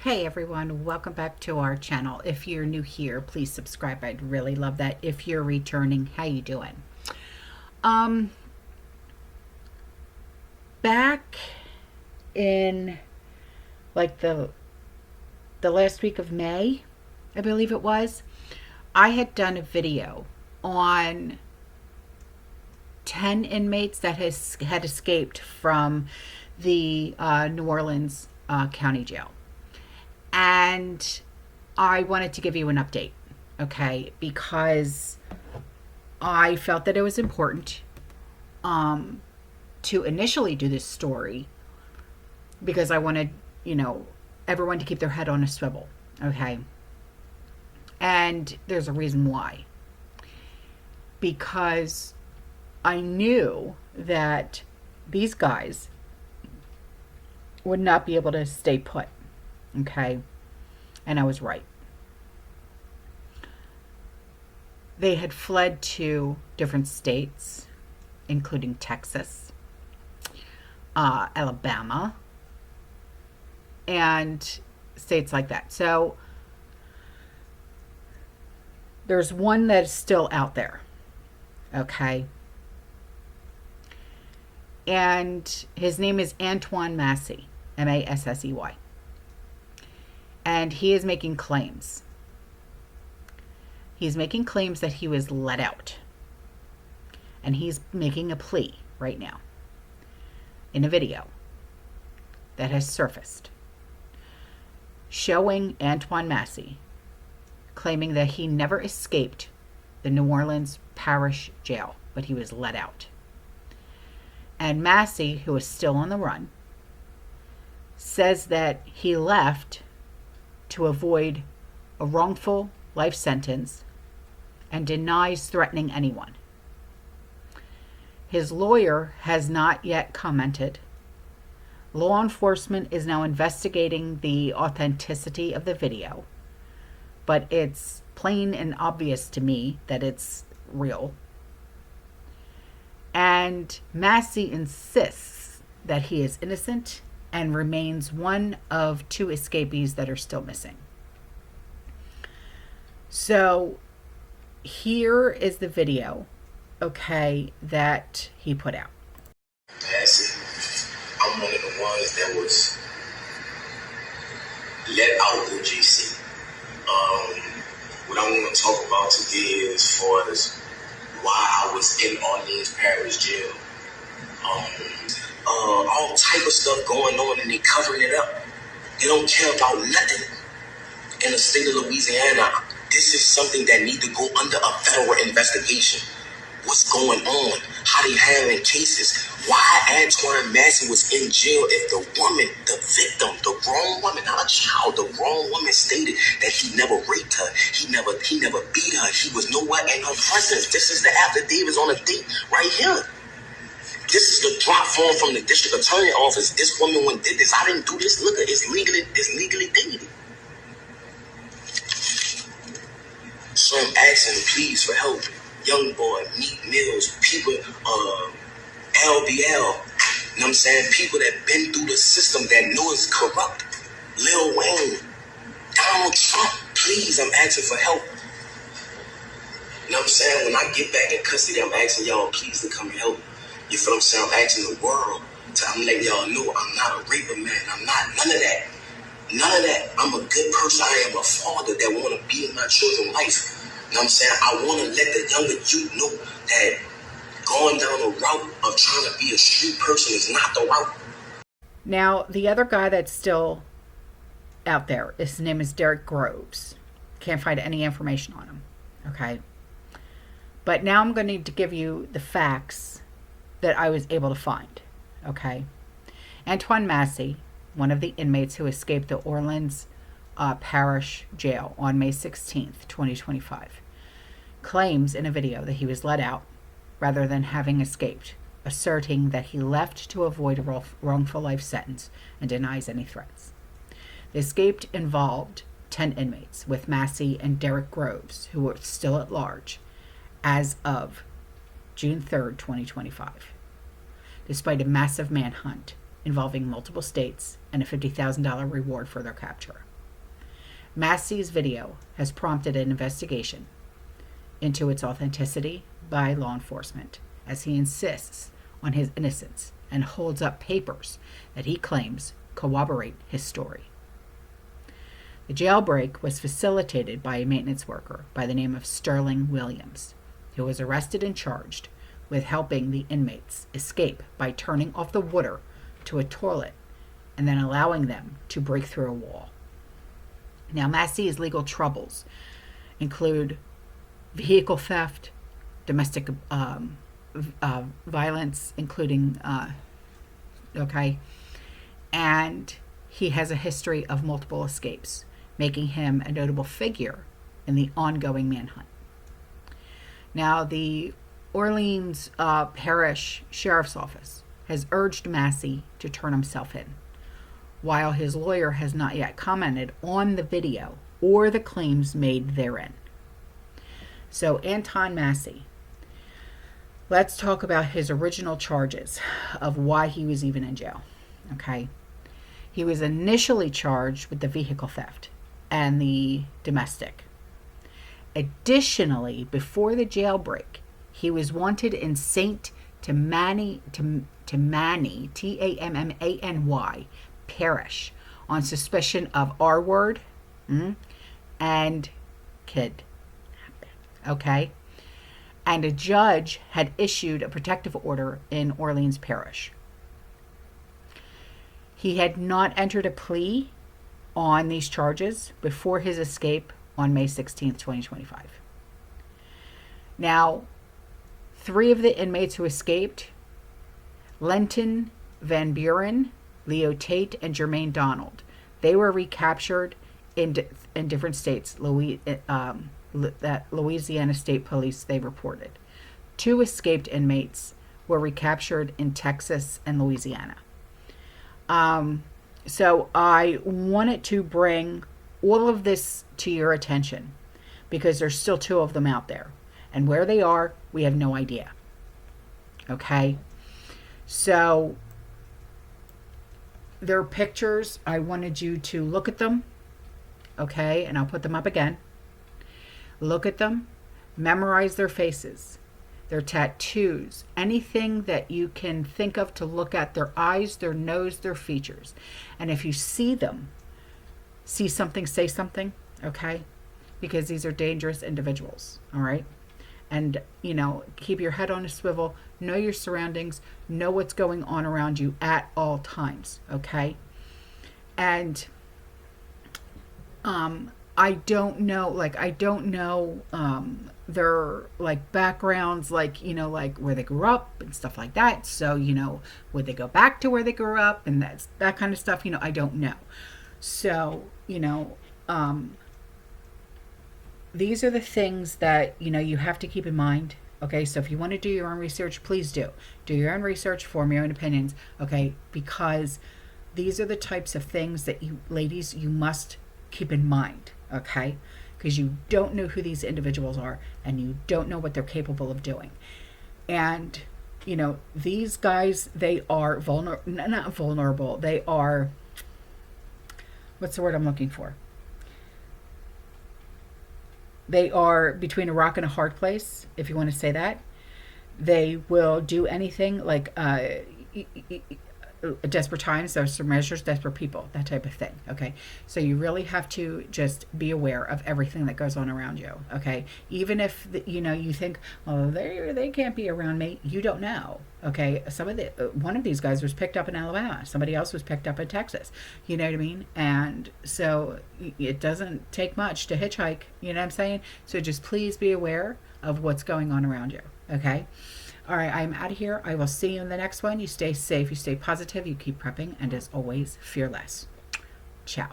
Hey everyone, welcome back to our channel. If you're new here, please subscribe. I'd really love that. If you're returning, how you doing? Um Back in like the last week of May, I believe it was, I had done a video on 10 inmates that had escaped from the New Orleans County Jail. And I wanted to give you an update, okay? Because I felt that it was important um, to initially do this story because I wanted, everyone to keep their head on a swivel, okay? And there's a reason why. Because I knew that these guys would not be able to stay put, okay? And I was right. They had fled to different states, including Texas, Alabama, and states like that. So there's one that is still out there, okay? And his name is Antoine Massie, Massey. And he is making claims. He's making claims that he was let out. And he's making a plea right now in a video that has surfaced showing Antoine Massie claiming that he never escaped the New Orleans Parish Jail, but he was let out. And Massie, who is still on the run, says that he left to avoid a wrongful life sentence and denies threatening anyone. His lawyer has not yet commented. Law enforcement is now investigating the authenticity of the video, but it's plain and obvious to me that it's real. And Massie insists that he is innocent and remains one of two escapees that are still missing. So here is the video, okay, that he put out. Massie, I'm one of the ones that was let out of GC. What I want to talk about today is for as why I was in Orleans Parish Jail. All type of stuff going on and they covering it up. They don't care about nothing in the state of Louisiana. This is something that need to go under a federal investigation. What's going on? How they handling cases? Why Antoine Massie was in jail if the woman, the victim, the grown woman, not a child, the grown woman stated that he never raped her. He never beat her. He was nowhere in her presence. This is the affidavits on the date right here. This is the drop form from the district attorney office. This woman went did this. I didn't do this. Look, it's legally dated. So I'm asking, please, for help. Young boy, Meek Mills, people, LBL, you know what I'm saying? People that been through the system that know it's corrupt. Lil Wayne, Donald Trump, please, I'm asking for help. You know what I'm saying? When I get back in custody, I'm asking y'all, please, to come and help. You feel what I'm saying? I'm asking the world. I'm letting y'all know I'm not a raper, man. I'm not, none of that. None of that. I'm a good person. I am a father that want to be in my children's life. You know what I'm saying? I want to let the younger youth know that going down the route of trying to be a street person is not the route. Now, the other guy that's still out there, his name is Derek Groves. Can't find any information on him, okay? But now I'm going to need to give you the facts that I was able to find, okay? Antoine Massie, one of the inmates who escaped the Orleans Parish Jail on May 16th, 2025, claims in a video that he was let out rather than having escaped, asserting that he left to avoid a wrongful life sentence and denies any threats. The escape involved 10 inmates, with Massie and Derek Groves, who were still at large as of June 3rd, 2025. Despite a massive manhunt involving multiple states and a $50,000 reward for their capture. Massie's video has prompted an investigation into its authenticity by law enforcement, as he insists on his innocence and holds up papers that he claims corroborate his story. The jailbreak was facilitated by a maintenance worker by the name of Sterling Williams, who was arrested and charged with helping the inmates escape by turning off the water to a toilet and then allowing them to break through a wall. Now, Massie's legal troubles include vehicle theft, domestic violence, including, and he has a history of multiple escapes, making him a notable figure in the ongoing manhunt. Now, the Orleans Parish Sheriff's Office has urged Massie to turn himself in, while his lawyer has not yet commented on the video or the claims made therein. So, Antoine Massie, let's talk about his original charges of why he was even in jail. Okay. He was initially charged with the vehicle theft and the domestic. Additionally, before the jailbreak, he was wanted in Tammany, Tammany, Parish, on suspicion of R-word and kid. Okay? And a judge had issued a protective order in Orleans Parish. He had not entered a plea on these charges before his escape on May 16th, 2025. Now, 3 of the inmates who escaped, Lenton Van Buren, Leo Tate, and Jermaine Donald, they were recaptured in different states. That Louisiana State Police, they reported. 2 escaped inmates were recaptured in Texas and Louisiana. So I wanted to bring all of this to your attention because there's still 2 of them out there. And where they are, we have no idea. Okay? So their pictures, I wanted you to look at them. Okay? And I'll put them up again. Look at them. Memorize their faces, their tattoos, anything that you can think of to look at, their eyes, their nose, their features. And if you see them, see something, say something, okay? Because these are dangerous individuals, all right? And, keep your head on a swivel, know your surroundings, know what's going on around you at all times, okay? And I don't know their backgrounds, like where they grew up and stuff like that. So, would they go back to where they grew up and that kind of stuff, I don't know. So, these are the things that, you have to keep in mind. Okay, so if you want to do your own research, please do. Do your own research, form your own opinions, okay? Because these are the types of things that you, ladies, you must keep in mind, okay? Because you don't know who these individuals are and you don't know what they're capable of doing. And, these guys, they are not vulnerable. They are, what's the word I'm looking for? They are between a rock and a hard place, if you want to say that. They will do anything like desperate times, desperate measures, desperate people, that type of thing, okay? So you really have to just be aware of everything that goes on around you, okay? Even if, you think, oh, they can't be around me, you don't know, okay? One of these guys was picked up in Alabama. Somebody else was picked up in Texas, you know what I mean? And so it doesn't take much to hitchhike, you know what I'm saying? So just please be aware of what's going on around you, okay? All right, I'm out of here. I will see you in the next one. You stay safe, you stay positive, you keep prepping, and as always, fearless. Ciao.